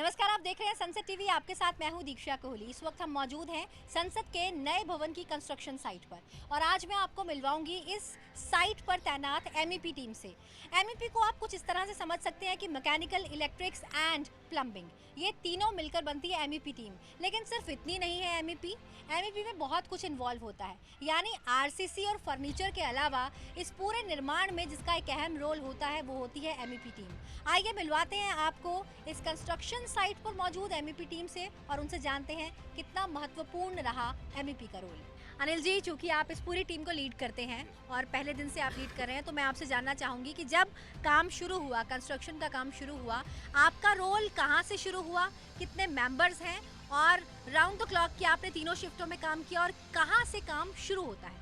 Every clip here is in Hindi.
नमस्कार, आप देख रहे हैं संसद टीवी। आपके साथ मैं हूं दीक्षा कोहली। इस वक्त हम मौजूद हैं संसद के नए भवन की कंस्ट्रक्शन साइट पर और आज मैं आपको मिलवाऊंगी इस साइट पर तैनात एमईपी टीम से। एमईपी को आप कुछ इस तरह से समझ सकते हैं कि मैकेनिकल, इलेक्ट्रिक्स एंड प्लम्बिंग, ये तीनों मिलकर बनती है एमईपी टीम। लेकिन सिर्फ इतनी नहीं है एमईपी में बहुत कुछ इन्वॉल्व होता है, यानी आरसीसी और फर्नीचर के अलावा इस पूरे निर्माण में जिसका एक अहम रोल होता है वो होती है एमईपी टीम। आइए मिलवाते हैं आपको इस कंस्ट्रक्शन साइट पर मौजूद एमईपी टीम से और उनसे जानते हैं कितना महत्वपूर्ण रहा एमईपी का रोल। अनिल जी, चूंकि आप इस पूरी टीम को लीड करते हैं और पहले दिन से आप लीड कर रहे हैं, तो मैं आपसे जानना चाहूँगी कि जब काम शुरू हुआ, कंस्ट्रक्शन का काम शुरू हुआ, आपका रोल कहाँ से शुरू हुआ, कितने मेंबर्स हैं और राउंड द क्लॉक की आपने तीनों शिफ्टों में काम किया और कहाँ से काम शुरू होता है?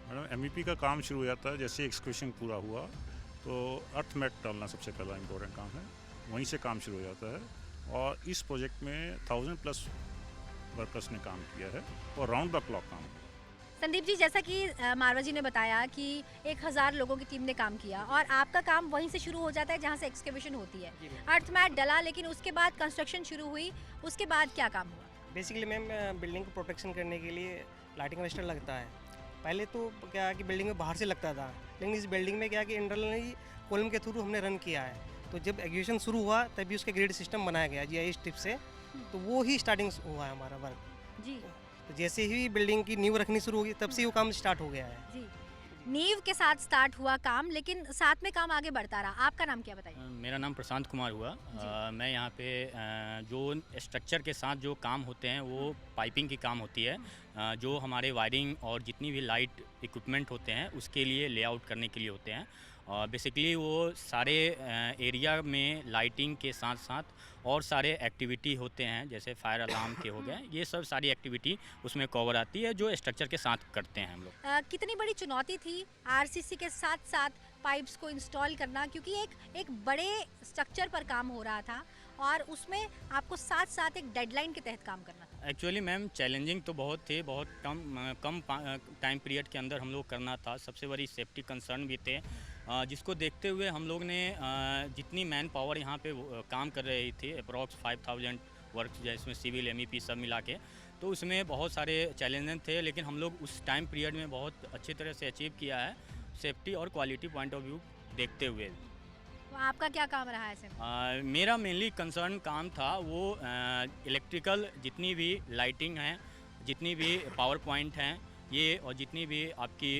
मैडम, एमईपी का काम शुरू हो जाता है जैसे एक्सक्वेशन पूरा हुआ तो अर्थ मैट डालना सबसे पहला इम्पोर्टेंट काम है, वहीं से काम शुरू हो जाता है। और इस प्रोजेक्ट में 1000+ वर्कर्स ने काम किया है और राउंड द क्लॉक काम। संदीप जी, जैसा कि मारवा जी ने बताया कि 1000 लोगों की टीम ने काम किया और आपका काम वहीं से शुरू हो जाता है जहाँ से एक्सकेवेशन होती है। अर्थ मैट डला, लेकिन उसके बाद कंस्ट्रक्शन शुरू हुई, उसके बाद क्या काम हुआ? बेसिकली मैम, बिल्डिंग को प्रोटेक्शन करने के लिए लाइटिंग रजिस्टर लगता है। पहले तो क्या कि बिल्डिंग में बाहर से लगता था, लेकिन इस बिल्डिंग में क्या कि इंटरनली कॉलम के थ्रू हमने रन किया है। तो जब एग्जीक्यूशन शुरू हुआ तभी उसका ग्रिड सिस्टम बनाया गया जीआईएस टिप से, तो वो ही स्टार्टिंग हुआ है हमारा वर्क जी। तो जैसे ही बिल्डिंग की नींव रखनी शुरू होगी तब से वो काम स्टार्ट हो गया है जी, नींव के साथ स्टार्ट हुआ काम, लेकिन साथ में काम आगे बढ़ता रहा। आपका नाम क्या बताइए? मेरा नाम प्रशांत कुमार हुआ। मैं यहाँ पे जो स्ट्रक्चर के साथ जो काम होते हैं वो पाइपिंग की काम होती है, जो हमारे वायरिंग और जितनी भी लाइट इक्विपमेंट होते हैं उसके लिए लेआउट करने के लिए होते हैं। और बेसिकली वो सारे एरिया में लाइटिंग के साथ साथ और सारे एक्टिविटी होते हैं, जैसे फायर अलार्म के हो गए, ये सब सारी एक्टिविटी उसमें कवर आती है जो स्ट्रक्चर के साथ करते हैं हम लोग। कितनी बड़ी चुनौती थी आरसीसी के साथ साथ पाइप्स को इंस्टॉल करना, क्योंकि एक बड़े स्ट्रक्चर पर काम हो रहा था और उसमें आपको साथ साथ एक डेडलाइन के तहत काम करना था। एक्चुअली मैम, चैलेंजिंग तो बहुत थे, बहुत कम टाइम पीरियड के अंदर हम लोग करना था। सबसे बड़ी सेफ्टी कंसर्न भी थे, जिसको देखते हुए हम लोग ने जितनी मैन पावर यहाँ पे काम कर रही थी, अप्रॉक्स 5000 वर्क, जिसमें सिविल एमईपी सब मिला के, तो उसमें बहुत सारे चैलेंजेस थे, लेकिन हम लोग उस टाइम पीरियड में बहुत अच्छी तरह से अचीव किया है, सेफ्टी और क्वालिटी पॉइंट ऑफ व्यू देखते हुए। तो आपका क्या काम रहा है ऐसे? मेरा मेनली कंसर्न काम था वो इलेक्ट्रिकल जितनी भी लाइटिंग है, जितनी भी पावर पॉइंट हैं ये, और जितनी भी आपकी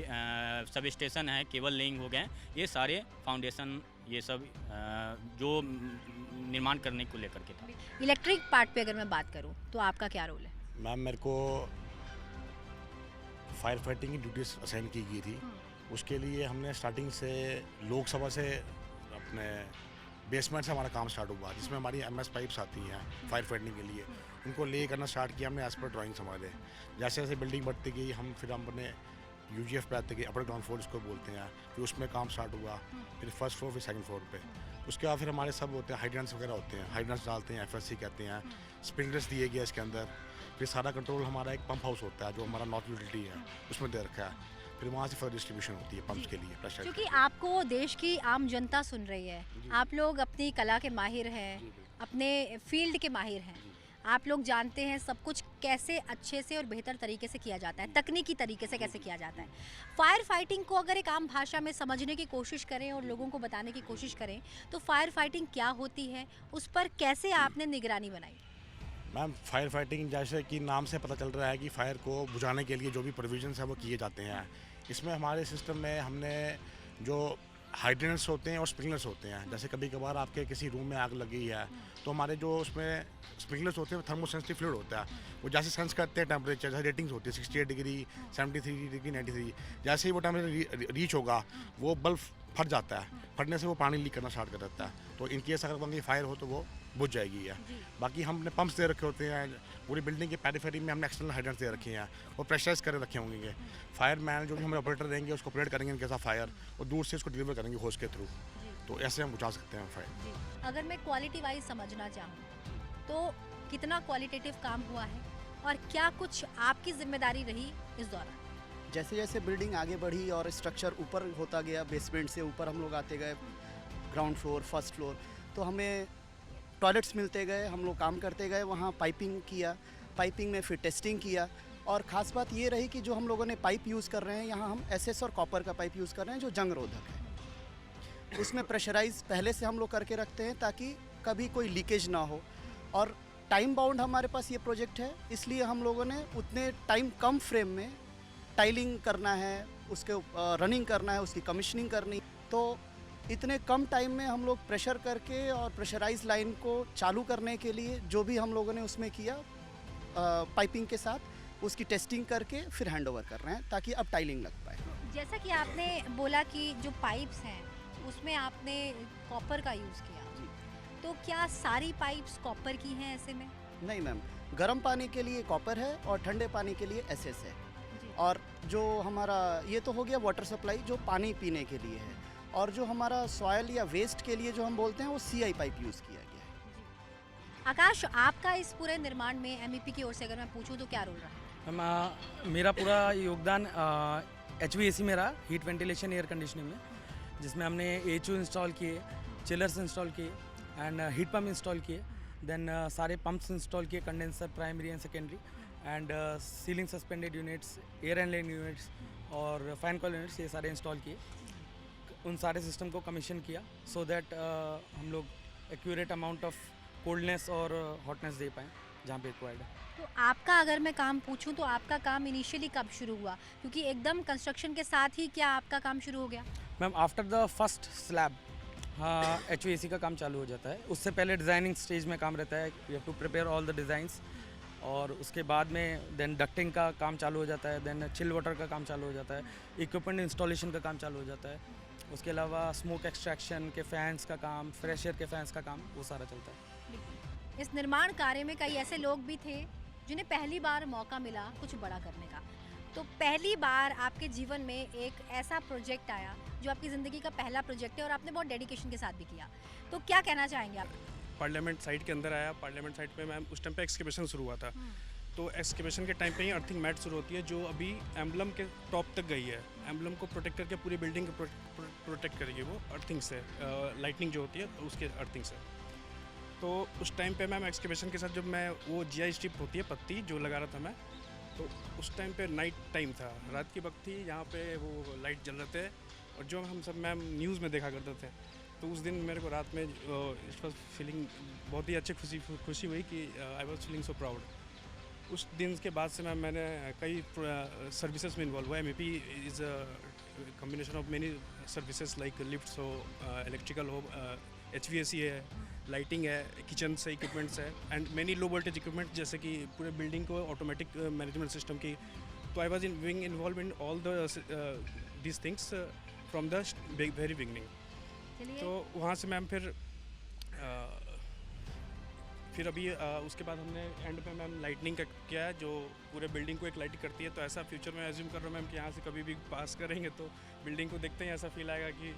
सब स्टेशन है, केबल लेइंग हो गए, ये सारे फाउंडेशन, ये सब जो निर्माण करने को लेकर के था। इलेक्ट्रिक पार्ट पे अगर मैं बात करूँ तो आपका क्या रोल है? मैम, मेरे को फायर फाइटिंग की ड्यूटीज असाइन की गई थी। उसके लिए हमने स्टार्टिंग से लोकसभा से अपने बेसमेंट से हमारा काम स्टार्ट हुआ, जिसमें हमारी एमएस पाइप्स आती हैं फायर फाइटिंग के लिए, उनको ले करना स्टार्ट किया हमने एज पर ड्राइंग्स हमारे। जैसे जैसे बिल्डिंग बढ़ती गई हम अपने यूजीएफ पे आते गए, अपर ग्राउंड फ्लोर इसको बोलते हैं, फिर उसमें काम स्टार्ट हुआ, फिर फर्स्ट फ्लोर, फिर सेकंड फ्लोर पे। उसके बाद फिर हमारे सब होते हैं, हाइड्रेंट्स वगैरह होते हैं, हाइड्रेंट्स डालते हैं, एफएससी कहते हैं, स्प्रिंकलर्स दिए गए इसके अंदर। फिर सारा कंट्रोल हमारा एक पंप हाउस होता है जो हमारा नॉर्थ यूटिलिटी है, उसमें दे रखा है। फिर वहाँ से फर्दर डिस्ट्रीब्यूशन होती है पंप्स के लिए, प्रेशर। क्योंकि आपको देश की आम जनता सुन रही है, आप लोग अपनी कला के माहिर हैं, अपने फील्ड के माहिर हैं, आप लोग जानते हैं सब कुछ कैसे अच्छे से और बेहतर तरीके से किया जाता है, तकनीकी तरीके से कैसे किया जाता है। फायर फाइटिंग को अगर एक आम भाषा में समझने की कोशिश करें और लोगों को बताने की कोशिश करें तो फायर फाइटिंग क्या होती है, उस पर कैसे आपने निगरानी बनाई? मैम, फायर फाइटिंग जैसे कि नाम से पता चल रहा है कि फायर को बुझाने के लिए जो भी प्रोविजंस है वो किए जाते हैं। इसमें हमारे सिस्टम में हमने जो हाइड्रेंट्स होते हैं और स्प्रिंकलर्स होते हैं, जैसे कभी कभार आपके किसी रूम में आग लगी है तो हमारे जो उसमें स्प्रिंकलर्स होते हैं थर्मो सेंसिटिव फ्लूइड होता है, वो जैसे सेंस करते हैं टेम्परेचर, जैसे रेटिंग्स होती है 68 डिग्री, 73 डिग्री, 93, जैसे ही वो टेम्परेचर रीच होगा वो बल्ब फट जाता है, फटने से वो पानी लीक करना स्टार्ट कर देता है। तो इनकेस अगर वहाँ फायर हो तो वो बुझ जाएगी है। बाकी हमने पंप्स दे रखे होते हैं, पूरी बिल्डिंग के पेरिफेरी में हमने एक्सटर्नल हाइड्रेंट्स दे रखे हैं, वो प्रेशराइज कर रखे होंगे। फायर मैन जो भी हमारे ऑपरेटर रहेंगे उसको ऑपरेट करेंगे इनके साथ फायर, और दूर से उसको डिलीवर करेंगे होस के थ्रू। तो ऐसे हम बुझा सकते हैं फायर। अगर मैं क्वालिटी वाइज समझना चाहूँ तो कितना क्वालिटेटिव काम हुआ है और क्या कुछ आपकी जिम्मेदारी रही इस दौरान? जैसे जैसे बिल्डिंग आगे बढ़ी और स्ट्रक्चर ऊपर होता गया, बेसमेंट से ऊपर हम लोग आते गए, ग्राउंड फ्लोर, फर्स्ट फ्लोर, तो हमें टॉयलेट्स मिलते गए, हम लोग काम करते गए, वहाँ पाइपिंग किया, पाइपिंग में फिर टेस्टिंग किया। और ख़ास बात ये रही कि जो हम लोगों ने पाइप यूज़ कर रहे हैं, यहाँ हम एसएस और कॉपर का पाइप यूज़ कर रहे हैं जो जंग रोधक है। उसमें प्रेशराइज पहले से हम लोग करके रखते हैं ताकि कभी कोई लीकेज ना हो। और टाइम बाउंड हमारे पास ये प्रोजेक्ट है, इसलिए हम लोगों ने उतने टाइम कम फ्रेम में टाइलिंग करना है, उसके रनिंग करना है, उसकी कमीशनिंग करनी, तो इतने कम टाइम में हम लोग प्रेशर करके और प्रेशराइज लाइन को चालू करने के लिए जो भी हम लोगों ने उसमें किया पाइपिंग के साथ, उसकी टेस्टिंग करके फिर हैंडओवर कर रहे हैं ताकि अब टाइलिंग लग पाए। जैसा कि आपने बोला कि जो पाइप्स हैं उसमें आपने कॉपर का यूज़ किया, तो क्या सारी पाइप्स कॉपर की हैं ऐसे में? नहीं मैम, गर्म पानी के लिए कॉपर है और ठंडे पानी के लिए एसएस है। जी। और जो हमारा ये तो हो गया वाटर सप्लाई जो पानी पीने के लिए है, और जो हमारा सॉयल या वेस्ट के लिए जो हम बोलते हैं वो सीआई पाइप यूज़ किया गया है। आकाश, आपका इस पूरे निर्माण में एमईपी की ओर से अगर मैं पूछूं तो क्या रोल रहा? मेरा पूरा योगदान HVAC में रहा, हीट वेंटिलेशन एयर कंडीशनिंग में, जिसमें हमने HO इंस्टॉल किए, चिलर्स इंस्टॉल किए एंड हीट पम्प इंस्टॉल किए, देन सारे पंप्स इंस्टॉल किए, condenser primary and secondary, and ceiling suspended units, air handling units और फैन कॉल यूनिट्स, ये सारे इंस्टॉल किए। उन सारे सिस्टम को कमीशन किया सो दैट हम लोग एक्यूरेट अमाउंट ऑफ कोल्डनेस और हॉटनेस दे पाएँ जहाँ पे रिक्वायर्ड है। तो आपका अगर मैं काम पूछूं तो आपका काम इनिशियली कब शुरू हुआ, क्योंकि एकदम कंस्ट्रक्शन के साथ ही क्या आपका काम शुरू हो गया? Ma'am after the first slab हाँ HVAC का काम चालू हो जाता है। उससे पहले डिज़ाइनिंग स्टेज में काम रहता है, you have to prepare all the designs, और उसके बाद में देन डक्टिंग का काम चालू हो जाता है, देन चिल वाटर का काम चालू हो जाता है, इक्विपमेंट इंस्टॉलेशन का काम चालू हो जाता है, उसके अलावा स्मोक एक्सट्रैक्शन के फैंस का काम, फ्रेश एयर के फैंस का काम, वो सारा चलता है। इस निर्माण कार्य में कई ऐसे लोग भी थे जिन्हें पहली बार मौका मिला कुछ बड़ा करने का, तो पहली बार आपके जीवन में एक ऐसा प्रोजेक्ट आया जो आपकी ज़िंदगी का पहला प्रोजेक्ट है और आपने बहुत डेडिकेशन के साथ भी किया, तो क्या कहना चाहेंगे आप? पार्लियामेंट साइट के अंदर आया। पार्लियामेंट साइट पे मैम उस टाइम पे एक्सकेवेशन शुरू हुआ था, तो एक्सकेवेशन के टाइम पे ही अर्थिंग मैट शुरू होती है जो अभी एम्बलम के टॉप तक गई है। एम्बलम को प्रोटेक्ट करके पूरी बिल्डिंग को प्रोटेक्ट करेगी वो अर्थिंग से, लाइटनिंग जो होती है उसके अर्थिंग से। तो उस टाइम पे मैम एक्सकेवेशन के साथ जब मैं वो GI स्ट्रिप होती है पत्ती जो लगा रहा था मैं, तो उस टाइम पे नाइट टाइम था, रात की वक्त थी, यहाँ पे वो लाइट जल रहे थे और जो हम सब मैम न्यूज़ में देखा करते थे। तो उस दिन मेरे को रात में इट वाज फीलिंग बहुत ही अच्छी खुशी हुई कि I was feeling so proud. उस दिन के बाद से मैम मैंने कई सर्विसेज में इन्वॉल्व हुआ। MEP is a combination of many services like lifts हो, इलेक्ट्रिकल हो, HVAC है, लाइटिंग है, किचन से इक्विपमेंट्स है and many low voltage equipment जैसे कि पूरे बिल्डिंग को ऑटोमेटिक मैनेजमेंट सिस्टम की। तो I was involve in all this things from the very beginning. तो वहाँ से मैम फिर अभी उसके बाद हमने एंड पे मैम लाइटनिंग का किया है जो पूरे बिल्डिंग को एक लाइट करती है। तो ऐसा फ्यूचर में एज्यूम कर रहा हूँ मैम कि यहाँ से कभी भी पास करेंगे तो बिल्डिंग को देखते ही ऐसा फील आएगा कि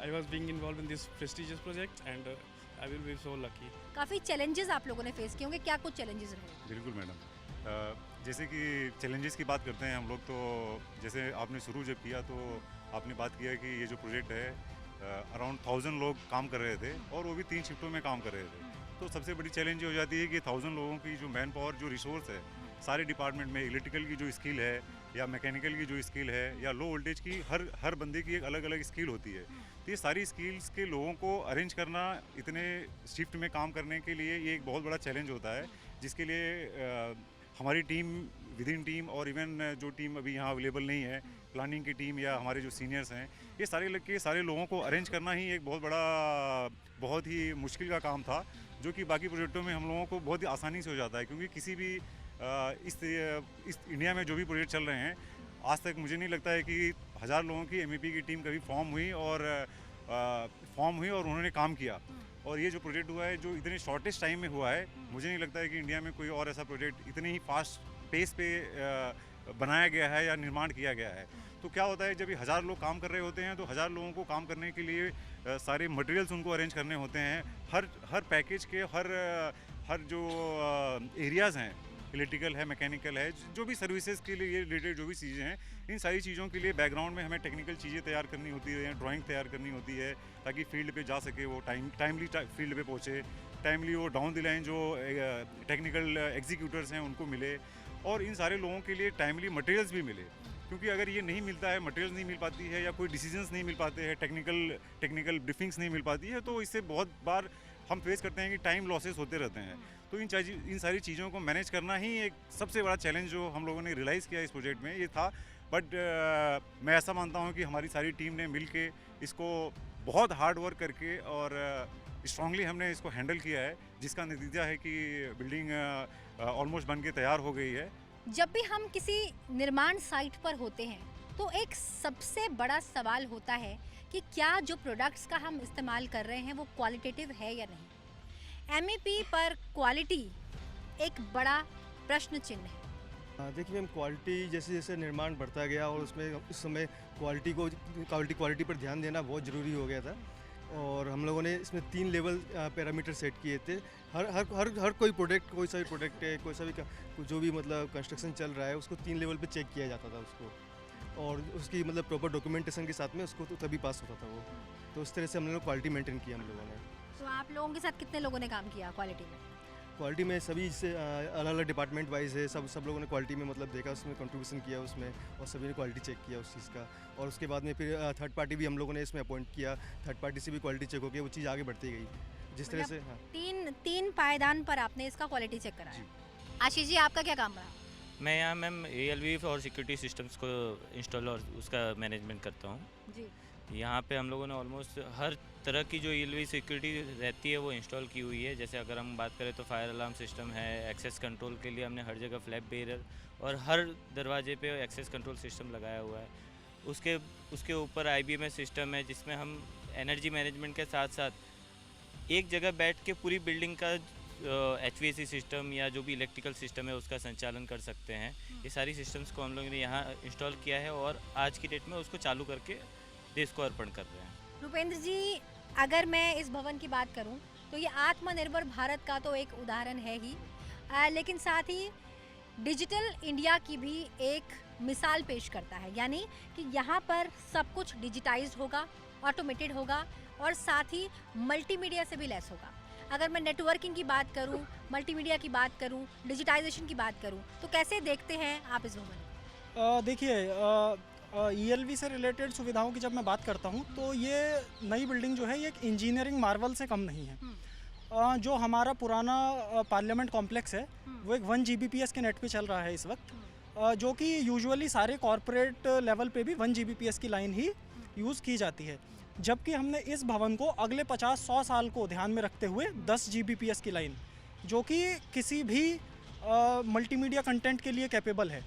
I was being involve in this prestigious project and I will be so lucky. काफ़ी चैलेंजेस आप लोगों ने फेस किए होंगे, क्या कुछ चैलेंजेस रहे? बिल्कुल मैडम, जैसे कि चैलेंजेस की बात करते हैं हम लोग, तो जैसे आपने शुरू जब किया तो आपने बात किया कि ये जो प्रोजेक्ट है अराउंड 1000 लोग काम कर रहे थे और वो भी 3 शिफ्टों में काम कर रहे थे। तो सबसे बड़ी चैलेंज ये हो जाती है कि 1000 लोगों की जो मैन पावर जो रिसोर्स है सारे डिपार्टमेंट में, इलेक्ट्रिकल की जो स्किल है या मैकेनिकल की जो स्किल है या लो वोल्टेज की, हर बंदे की एक अलग अलग स्किल होती है। तो ये सारी स्किल्स के लोगों को अरेंज करना इतने शिफ्ट में काम करने के लिए ये एक बहुत बड़ा चैलेंज होता है, जिसके लिए हमारी टीम, विद इन टीम और इवन जो टीम अभी यहाँ अवेलेबल नहीं है, प्लानिंग की टीम या हमारे जो सीनियर्स हैं, ये सारे लोगों को अरेंज करना ही एक बहुत ही मुश्किल का काम था, जो कि बाकी प्रोजेक्टों में हम लोगों को बहुत ही आसानी से हो जाता है। क्योंकि किसी भी इस इंडिया में जो भी प्रोजेक्ट चल रहे हैं, आज तक मुझे नहीं लगता है कि 1000 लोगों की MEP की टीम कभी फॉर्म हुई और उन्होंने काम किया। और ये जो प्रोजेक्ट हुआ है जो इतने शॉर्टेस्ट टाइम में हुआ है, मुझे नहीं लगता है कि इंडिया में कोई और ऐसा प्रोजेक्ट इतने ही फास्ट पेस पे बनाया गया है या निर्माण किया गया है। तो क्या होता है, जब ये 1000 लोग काम कर रहे होते हैं तो 1000 लोगों को काम करने के लिए सारे मटेरियल्स उनको अरेंज करने होते हैं। हर पैकेज के हर जो एरियाज़ हैं, इलेक्ट्रिकल है, मैकेनिकल है, जो भी सर्विसेज के लिए रिलेटेड जो भी चीज़ें हैं, इन सारी चीज़ों के लिए बैकग्राउंड में हमें टेक्निकल चीज़ें तैयार करनी होती है, ड्राइंग तैयार करनी होती है ताकि फील्ड पे जा सके, वो टाइमली फील्ड पे पहुँचे। टाइमली वो डाउन द लाइन जो टेक्निकल एग्जीक्यूटर्स हैं उनको मिले, और इन सारे लोगों के लिए टाइमली मटेरियल्स भी मिले। क्योंकि अगर ये नहीं मिलता है, मटेरियल्स नहीं मिल पाती है, या कोई डिसीजंस नहीं मिल पाते हैं, टेक्निकल ब्रीफिंग्स नहीं मिल पाती है, तो इससे बहुत बार हम फेस करते हैं कि टाइम लॉसेस होते रहते हैं। तो इन सारी चीज़ों को मैनेज करना ही एक सबसे बड़ा चैलेंज जो हम लोगों ने रियलाइज़ किया इस प्रोजेक्ट में ये था। बट मैं ऐसा मानता हूँ कि हमारी सारी टीम ने मिल के इसको बहुत हार्ड वर्क करके और स्ट्रांगली हमने इसको हैंडल किया है, जिसका नतीजा है कि बिल्डिंग ऑलमोस्ट बन के तैयार हो गई है। जब भी हम किसी निर्माण साइट पर होते हैं तो एक सबसे बड़ा सवाल होता है कि क्या जो प्रोडक्ट्स का हम इस्तेमाल कर रहे हैं वो क्वालिटेटिव है या नहीं। एमईपी पर क्वालिटी एक बड़ा प्रश्न चिन्ह है। देखिए मैम, क्वालिटी जैसे जैसे निर्माण बढ़ता गया और उसमें उस समय क्वालिटी पर ध्यान देना बहुत ज़रूरी हो गया था, और हम लोगों ने इसमें 3 लेवल पैरामीटर सेट किए थे। हर कोई प्रोडक्ट, कोई सा भी प्रोडक्ट है, कोई सा भी जो भी मतलब कंस्ट्रक्शन चल रहा है, उसको 3 लेवल पे चेक किया जाता था उसको, और उसकी मतलब प्रॉपर डॉक्यूमेंटेशन के साथ में उसको तो तभी पास होता था वो। तो उस तरह से हम लोगों ने क्वालिटी मेंटेन किया हम लोगों ने। तो आप लोगों के साथ कितने लोगों ने काम किया क्वालिटी में? क्वालिटी में सभी से अलग अलग डिपार्टमेंट वाइज है, सब लोगों ने क्वालिटी में मतलब देखा, उसमें कंट्रीब्यूशन किया उसमें, और सभी ने क्वालिटी चेक किया उस चीज़ का। और उसके बाद में फिर थर्ड पार्टी भी हम लोगों ने इसमें अपॉइंट किया, थर्ड पार्टी से भी क्वालिटी चेक हो गई, वो चीज़ आगे बढ़ती गई जिस तरह से। हाँ, तीन पायदान पर आपने इसका क्वालिटी चेक कराया। आशीष जी, आपका क्या काम रहा? मैं यहाँ मैम ALV और सिक्योरिटी सिस्टम्स को इंस्टॉल और उसका मैनेजमेंट करता हूँ जी। यहाँ पे हम लोगों ने ऑलमोस्ट हर तरह की जो ALV सिक्योरिटी रहती है वो इंस्टॉल की हुई है। जैसे अगर हम बात करें तो फायर अलार्म सिस्टम है, एक्सेस कंट्रोल के लिए हमने हर जगह फ्लैप बैरियर और हर दरवाजे पे एक्सेस कंट्रोल सिस्टम लगाया हुआ है। उसके ऊपर IBMS सिस्टम है जिसमें हम एनर्जी मैनेजमेंट के साथ साथ एक जगह बैठ के पूरी बिल्डिंग का HVAC सिस्टम या जो भी इलेक्ट्रिकल सिस्टम है उसका संचालन कर सकते हैं। ये सारी सिस्टम्स को हम लोगों ने यहाँ इंस्टॉल किया है और आज की डेट में उसको चालू करके देश को अर्पण कर रहे हैं। रुपेंद्र जी, अगर मैं इस भवन की बात करूं तो ये आत्मनिर्भर भारत का तो एक उदाहरण है ही, लेकिन साथ ही डिजिटल इंडिया की भी एक मिसाल पेश करता है। यानी कि यहाँ पर सब कुछ डिजिटाइज्ड होगा, ऑटोमेटेड होगा और साथ ही मल्टीमीडिया से भी लैस होगा। अगर मैं नेटवर्किंग की बात करूं, मल्टीमीडिया की बात करूं, डिजिटाइजेशन की बात करूं, तो कैसे देखते हैं आप इस भवन को? देखिए, ELV से रिलेटेड सुविधाओं की जब मैं बात करता हूं तो ये नई बिल्डिंग जो है ये एक इंजीनियरिंग मार्वल से कम नहीं है। जो हमारा पुराना पार्लियामेंट कॉम्प्लेक्स है वो एक 1 Gbps के नेट पे चल रहा है इस वक्त, जो कि यूजुअली सारे कॉरपोरेट लेवल पे भी 1 Gbps की लाइन ही यूज़ की जाती है, जबकि हमने इस भवन को अगले 50-100 साल को ध्यान में रखते हुए 10 Gbps की लाइन, जो कि किसी भी मल्टीमीडिया कंटेंट के लिए कैपेबल है,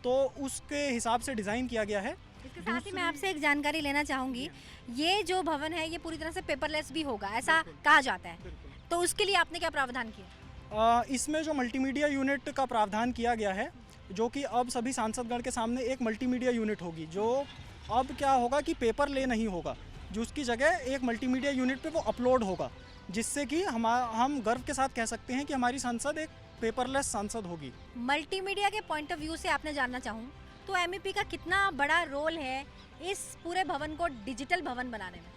तो उसके हिसाब से डिज़ाइन किया गया है। इसके साथ ही मैं आपसे एक जानकारी लेना चाहूँगी, ये जो भवन है ये पूरी तरह से पेपरलेस भी होगा, ऐसा कहा जाता है, तो उसके लिए आपने क्या प्रावधान किया? इसमें जो मल्टीमीडिया यूनिट का प्रावधान किया गया है, जो कि अब सभी सांसदगण के सामने एक मल्टीमीडिया यूनिट होगी, जो अब क्या होगा कि पेपर ले नहीं होगा, जो उसकी जगह एक मल्टीमीडिया यूनिट पे वो अपलोड होगा, जिससे कि हम गर्व के साथ कह सकते हैं कि हमारी संसद एक पेपरलेस संसद होगी। मल्टीमीडिया के पॉइंट ऑफ व्यू से आपने जानना चाहूँ तो MEP का कितना बड़ा रोल है इस पूरे भवन को डिजिटल भवन बनाने में?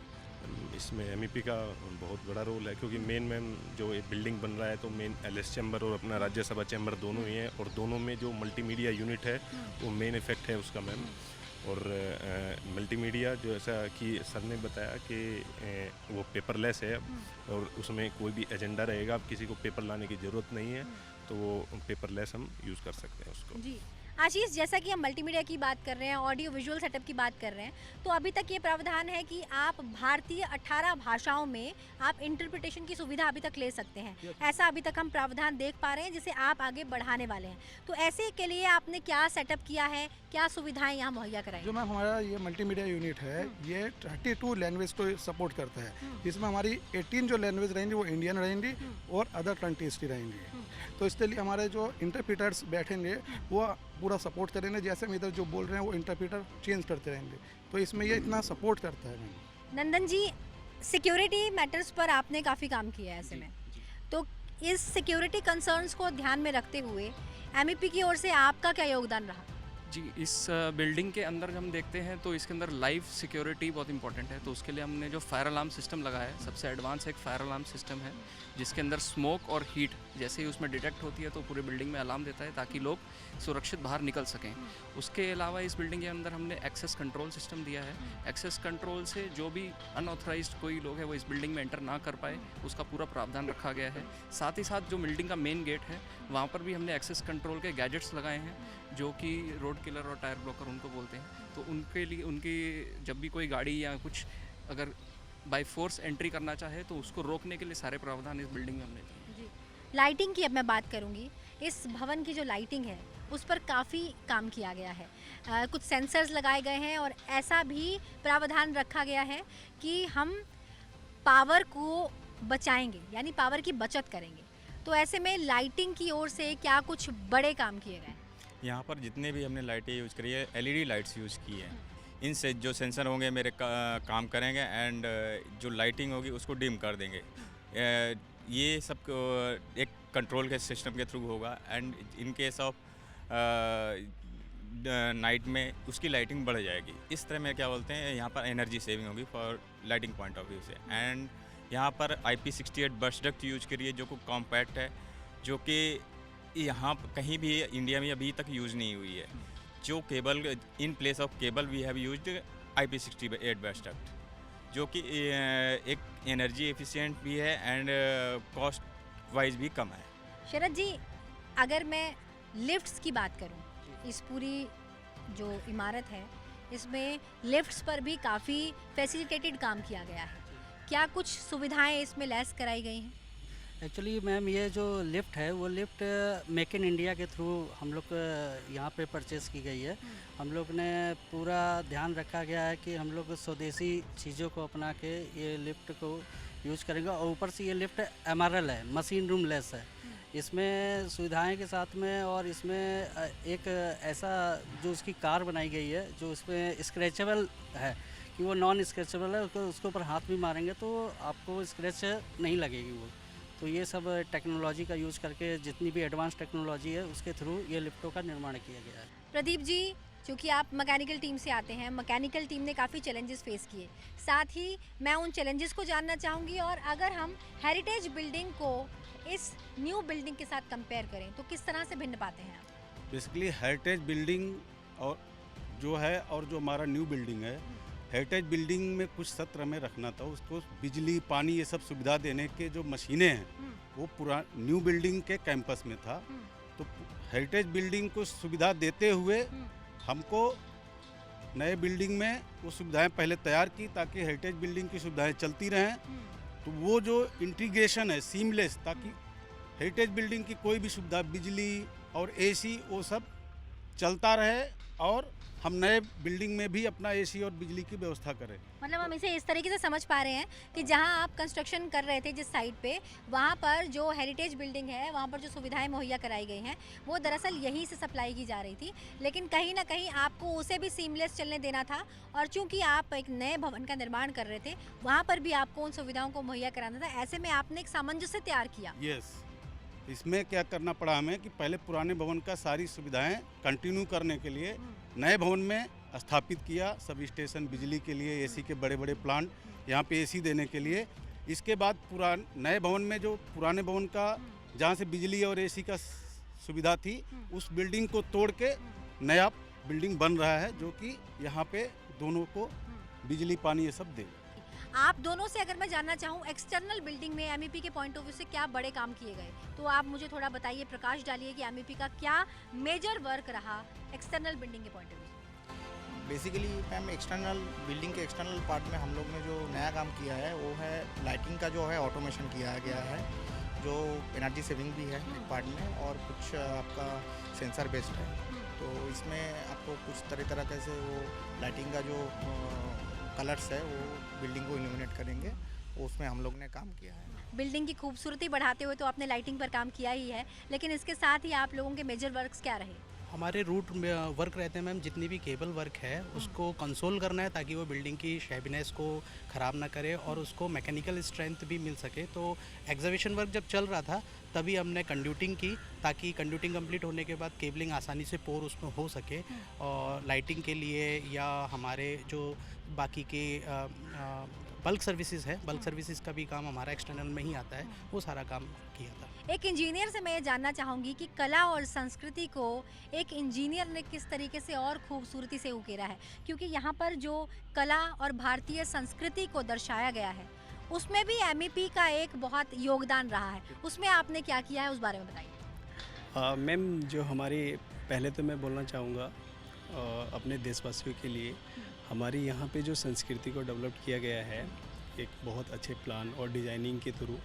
इसमें MEP का बहुत बड़ा रोल है, क्योंकि मेन जो एक बिल्डिंग बन रहा है तो मेन LS चैम्बर और अपना राज्यसभा चैम्बर दोनों ही है, और दोनों में जो मल्टीमीडिया यूनिट है वो मेन इफेक्ट है उसका मैम। और मल्टीमीडिया जो ऐसा कि सर ने बताया कि वो पेपरलेस है, और उसमें कोई भी एजेंडा रहेगा, अब किसी को पेपर लाने की ज़रूरत नहीं है, तो वो पेपरलेस हम यूज़ कर सकते हैं उसको। जी आशीष, जैसा कि हम मल्टीमीडिया की बात कर रहे हैं, ऑडियो विजुअल सेटअप की बात कर रहे हैं, तो अभी तक ये प्रावधान है कि आप भारतीय 18 भाषाओं में आप इंटरप्रिटेशन की सुविधा अभी तक ले सकते हैं। ऐसा अभी तक हम प्रावधान देख पा रहे हैं जिसे आप आगे बढ़ाने वाले हैं। तो ऐसे के लिए आपने क्या सेटअप किया है, क्या सुविधाएं यहाँ मुहैया कराई? जो मैम हमारा ये मल्टीमीडिया यूनिट है ये 32 लैंग्वेज को सपोर्ट करता है। इसमें हमारी 18 जो लैंग्वेज रहेंगी वो इंडियन रहेंगी और अदर कंट्रीज की रहेंगी। तो इसके लिए हमारे जो इंटरप्रीटर्स बैठेंगे वो पूरा सपोर्ट करेंगे, जैसे हम इधर जो बोल रहे हैं वो इंटरप्रीटर चेंज करते रहेंगे, तो इसमें ये इतना सपोर्ट करता है मैम। नंदन जी, सिक्योरिटी मैटर्स पर आपने काफ़ी काम किया है ऐसे में, तो इस सिक्योरिटी कंसर्न्स को ध्यान में रखते हुए MEP की ओर से आपका क्या योगदान रहा? जी, इस बिल्डिंग के अंदर हम देखते हैं तो इसके अंदर लाइफ सिक्योरिटी बहुत इंपॉर्टेंट है, तो उसके लिए हमने जो फायर अलार्म सिस्टम लगाया है, सबसे एडवांस एक फायर अलार्म सिस्टम है जिसके अंदर स्मोक और हीट जैसे ही उसमें डिटेक्ट होती है तो पूरे बिल्डिंग में अलार्म देता है ताकि लोग सुरक्षित बाहर निकल सकें। उसके अलावा इस बिल्डिंग के अंदर हमने एक्सेस कंट्रोल सिस्टम दिया है। एक्सेस कंट्रोल से जो भी अनऑथराइज्ड कोई लोग है वो इस बिल्डिंग में एंटर ना कर पाए, उसका पूरा प्रावधान रखा गया है। साथ ही साथ जो बिल्डिंग का मेन गेट है वहाँ पर भी हमने एक्सेस कंट्रोल के गैजेट्स लगाए हैं जो कि रोड किलर और टायर ब्लॉकर उनको बोलते हैं, तो उनके लिए उनकी जब भी कोई गाड़ी या कुछ अगर बाय फोर्स एंट्री करना चाहे तो उसको रोकने के लिए सारे प्रावधान इस बिल्डिंग में हमने दिए। जी, लाइटिंग की अब मैं बात करूंगी। इस भवन की जो लाइटिंग है उस पर काफ़ी काम किया गया है। कुछ सेंसर्स लगाए गए हैं और ऐसा भी प्रावधान रखा गया है कि हम पावर को बचाएंगे, यानी पावर की बचत करेंगे। तो ऐसे में लाइटिंग की ओर से क्या कुछ बड़े काम किए गए हैं? यहाँ पर जितने भी हमने लाइटें यूज़ करी है एलईडी लाइट्स यूज़ की है। इनसे जो सेंसर होंगे मेरे काम करेंगे एंड जो लाइटिंग होगी उसको डिम कर देंगे। ये सब एक कंट्रोल के सिस्टम के थ्रू होगा and in case of night में उसकी लाइटिंग बढ़ जाएगी। इस तरह में क्या बोलते हैं यहाँ पर एनर्जी सेविंग होगी for lighting point of view से। एंड यहाँ पर IP68 बस डक्ट यूज करिए जो को कॉम्पैक्ट है, जो कि यहाँ कहीं भी इंडिया में अभी तक यूज़ नहीं हुई है। जो cable in place of cable we have used IP68 bus duct जो कि एक एनर्जी एफिशिएंट भी है एंड कॉस्ट वाइज भी कम है। शरद जी, अगर मैं लिफ्ट्स की बात करूं, इस पूरी जो इमारत है इसमें लिफ्ट्स पर भी काफ़ी फैसिलिटेटेड काम किया गया है। क्या कुछ सुविधाएं इसमें लैस कराई गई हैं? एक्चुअली मैम ये जो लिफ्ट है वो लिफ्ट मेक इन इंडिया के थ्रू हम लोग यहाँ पे परचेज़ की गई है। हम लोग ने पूरा ध्यान रखा गया है कि हम लोग स्वदेशी चीज़ों को अपना के ये लिफ्ट को यूज करेंगे। और ऊपर से ये लिफ्ट MRL है, मशीन रूम लेस है। इसमें सुविधाएं के साथ में और इसमें एक ऐसा जो उसकी कार बनाई गई है जो इसमें स्क्रैचेबल है कि वो नॉन स्क्रैचेबल है, उसके ऊपर हाथ भी मारेंगे तो आपको स्क्रैच नहीं लगेगी वो। तो ये सब टेक्नोलॉजी का यूज़ करके जितनी भी एडवांस टेक्नोलॉजी है उसके थ्रू ये लिफ्टों का निर्माण किया गया है। प्रदीप जी, क्योंकि आप मैकेनिकल टीम से आते हैं, मैकेनिकल टीम ने काफ़ी चैलेंजेस फेस किए, साथ ही मैं उन चैलेंजेस को जानना चाहूँगी। और अगर हम हेरिटेज बिल्डिंग को इस न्यू बिल्डिंग के साथ कंपेयर करें तो किस तरह से भिन्न पाते हैं आप? बेसिकली हेरिटेज बिल्डिंग और जो है और जो हमारा न्यू बिल्डिंग है, हेरिटेज बिल्डिंग में कुछ सत्र में रखना था, उसको बिजली पानी ये सब सुविधा देने के जो मशीनें हैं वो पूरा न्यू बिल्डिंग के कैंपस में था। तो हेरिटेज बिल्डिंग को सुविधा देते हुए हमको नए बिल्डिंग में वो सुविधाएं पहले तैयार की ताकि हेरिटेज बिल्डिंग की सुविधाएं चलती रहें। तो वो जो इंटीग्रेशन है सीमलेस, ताकि हेरिटेज बिल्डिंग की कोई भी सुविधा बिजली और AC वो सब चलता रहे और हम नए बिल्डिंग में भी अपना AC और बिजली की व्यवस्था करें। मतलब हम इसे इस तरीके से समझ पा रहे हैं कि जहां आप कंस्ट्रक्शन कर रहे थे जिस साइट पे, वहां पर जो हेरिटेज बिल्डिंग है वहां पर जो सुविधाएं मुहैया कराई गई हैं वो दरअसल यहीं से सप्लाई की जा रही थी, लेकिन कहीं ना कहीं आपको उसे भी सीमलेस चलने देना था। और चूँकि आप एक नए भवन का निर्माण कर रहे थे वहाँ पर भी आपको उन सुविधाओं को मुहैया कराना था। ऐसे में आपने एक सामंजस्य तैयार किया। यस, इसमें क्या करना पड़ा हमें कि पहले पुराने भवन का सारी सुविधाएं कंटिन्यू करने के लिए नए भवन में स्थापित किया। सब स्टेशन बिजली के लिए, AC के बड़े बड़े प्लांट, यहाँ पे AC देने के लिए। इसके बाद नए भवन में जो पुराने भवन का जहाँ से बिजली और AC का सुविधा थी उस बिल्डिंग को तोड़ के नया बिल्डिंग बन रहा है जो कि यहाँ पे दोनों को बिजली पानी ये सब दे। आप दोनों से अगर मैं जानना चाहूँ एक्सटर्नल बिल्डिंग में MEP के पॉइंट ऑफ व्यू से क्या बड़े काम किए गए, तो आप मुझे थोड़ा बताइए, प्रकाश डालिए कि MEP का क्या मेजर वर्क रहा एक्सटर्नल बिल्डिंग के पॉइंट ऑफ व्यू से। बेसिकली मैम एक्सटर्नल बिल्डिंग के एक्सटर्नल पार्ट में हम लोग ने जो नया काम किया है वो है लाइटिंग का जो है ऑटोमेशन किया गया है, जो एनर्जी सेविंग भी है एक पार्ट में और कुछ आपका सेंसर बेस्ड है। तो इसमें आपको कुछ तरह के से वो लाइटिंग का जो कलर्स है वो बिल्डिंग को इल्यूमिनेट करेंगे, उसमें हम लोग ने काम किया है। बिल्डिंग की खूबसूरती बढ़ाते हुए तो आपने लाइटिंग पर काम किया ही है, लेकिन इसके साथ ही आप लोगों के मेजर वर्क्स क्या रहे? हमारे रूट में वर्क रहते हैं मैम, जितनी भी केबल वर्क है उसको कंसोल करना है ताकि वो बिल्डिंग की शैबीनेस को ख़राब ना करे और उसको मैकेनिकल स्ट्रेंथ भी मिल सके। तो एग्जीबिशन वर्क जब चल रहा था तभी हमने कंड्यूटिंग की ताकि कंड्यूटिंग कंप्लीट होने के बाद केबलिंग आसानी से पोर उसमें हो सके और लाइटिंग के लिए या हमारे जो बाकी के बल्क सर्विसेज है, बल्क सर्विसेज का भी काम हमारा एक्सटर्नल में ही आता है, वो सारा काम किया था। एक इंजीनियर से मैं ये जानना चाहूँगी कि कला और संस्कृति को एक इंजीनियर ने किस तरीके से और खूबसूरती से उकेरा है, क्योंकि यहाँ पर जो कला और भारतीय संस्कृति को दर्शाया गया है उसमें भी MEP का एक बहुत योगदान रहा है। उसमें आपने क्या किया है, उस बारे में बताइए। मैम, जो हमारी, पहले तो मैं बोलना चाहूँगा अपने देशवासियों के लिए, हमारी यहाँ पे जो संस्कृति को डेवलप किया गया है एक बहुत अच्छे प्लान और डिज़ाइनिंग के थ्रू।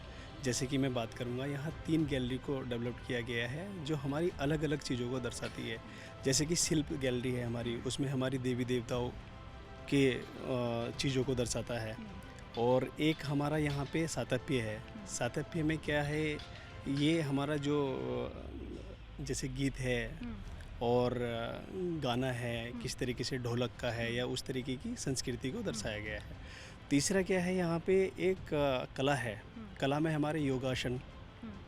जैसे कि मैं बात करूँगा, यहाँ 3 गैलरी को डेवलप किया गया है जो हमारी अलग अलग चीज़ों को दर्शाती है। जैसे कि शिल्प गैलरी है हमारी, उसमें हमारी देवी देवताओं के चीज़ों को दर्शाता है। और एक हमारा यहाँ पे सातप्य है। सातप्य में क्या है, ये हमारा जो जैसे गीत है और गाना है, किस तरीके से ढोलक का है या उस तरीके की संस्कृति को दर्शाया गया है। तीसरा क्या है, यहाँ पे एक कला है। कला में हमारे योगासन,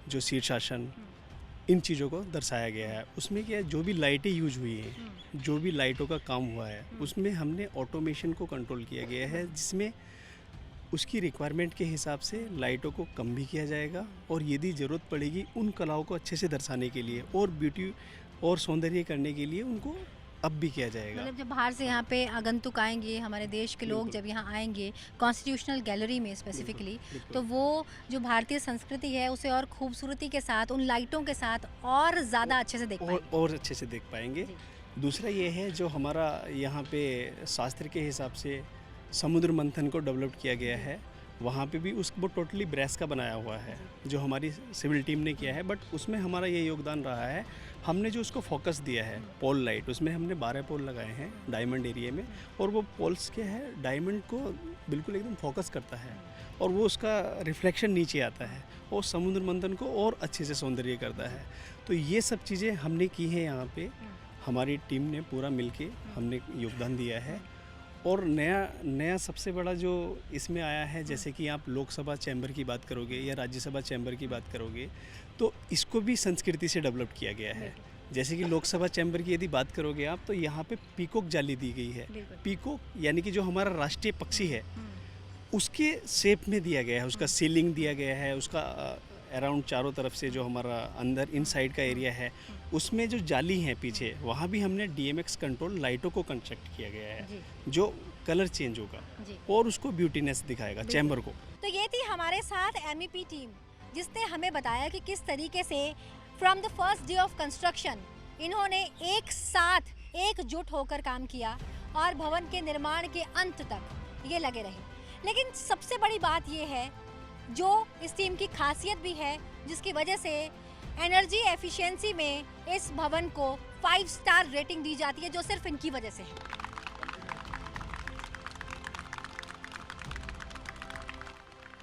जो शीर्षासन, इन चीज़ों को दर्शाया गया है। उसमें क्या है, जो भी लाइटें यूज हुई हैं, जो भी लाइटों का काम हुआ है, उसमें हमने ऑटोमेशन को कंट्रोल किया गया है, जिसमें उसकी रिक्वायरमेंट के हिसाब से लाइटों को कम भी किया जाएगा और यदि ज़रूरत पड़ेगी उन कलाओं को अच्छे से दर्शाने के लिए और ब्यूटी और सौंदर्य करने के लिए उनको अब भी किया जाएगा। मतलब जब बाहर से यहाँ पे आगंतुक आएंगे, हमारे देश के लोग जब यहाँ आएंगे कॉन्स्टिट्यूशनल गैलरी में स्पेसिफिकली, तो वो जो भारतीय संस्कृति है उसे और खूबसूरती के साथ, उन लाइटों के साथ और ज़्यादा अच्छे से देख पाएंगे। और अच्छे से देख पाएंगे। दूसरा ये है, जो हमारा यहाँ पे शास्त्र के हिसाब से समुद्र मंथन को डेवलप किया गया है, वहाँ पे भी वो टोटली ब्रेस का बनाया हुआ है जो हमारी सिविल टीम ने किया है। बट उसमें हमारा ये योगदान रहा है, हमने जो उसको फोकस दिया है पोल लाइट, उसमें हमने 12 पोल लगाए हैं डायमंड एरिया में, और वो पोल्स क्या है, डायमंड को बिल्कुल एकदम फोकस करता है और वो उसका रिफ्लेक्शन नीचे आता है और समुद्र मंथन को और अच्छे से सौंदर्य करता है। तो ये सब चीज़ें हमने की हैं यहाँ पे, हमारी टीम ने पूरा मिलके हमने योगदान दिया है। और नया सबसे बड़ा जो इसमें आया है, जैसे कि आप लोकसभा चैम्बर की बात करोगे या राज्यसभा चैम्बर की बात करोगे, तो इसको भी संस्कृति से डेवलप किया गया है। जैसे कि लोकसभा चैम्बर की यदि बात करोगे आप, तो यहाँ पे पीकॉक जाली दी गई है। पीकॉक यानी कि जो हमारा राष्ट्रीय पक्षी है उसके शेप में दिया गया है, उसका सीलिंग दिया गया है, उसका अराउंड चारों तरफ से जो हमारा अंदर इनसाइड का एरिया है उसमें जो जाली है पीछे, वहाँ भी हमने DMX कंट्रोल लाइटों को कंस्ट्रक्ट किया गया है जो कलर चेंज होगा और उसको ब्यूटीनेस दिखाएगा चैम्बर को। तो ये थी हमारे साथ MEP टीम, जिसने हमें बताया कि किस तरीके से from the first day of construction इन्होंने एक साथ एकजुट होकर काम किया और भवन के निर्माण के अंत तक ये लगे रहे। लेकिन सबसे बड़ी बात ये है, जो इस टीम की खासियत भी है, जिसकी वजह से एनर्जी एफिशिएंसी में इस भवन को 5 स्टार रेटिंग दी जाती है, जो सिर्फ इनकी वजह से है।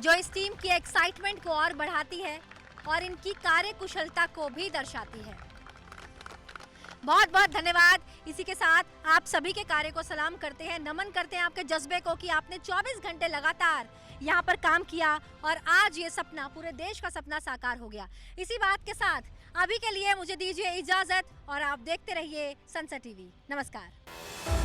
जो इस टीम की एक्साइटमेंट को और बढ़ाती है और इनकी कार्यकुशलता को भी दर्शाती है। बहुत बहुत धन्यवाद। इसी के साथ आप सभी के कार्य को सलाम करते हैं, नमन करते हैं आपके जज्बे को कि आपने 24 घंटे लगातार यहाँ पर काम किया और आज ये सपना, पूरे देश का सपना साकार हो गया। इसी बात के साथ अभी के लिए मुझे दीजिए इजाजत और आप देखते रहिए सनसेट टीवी। नमस्कार।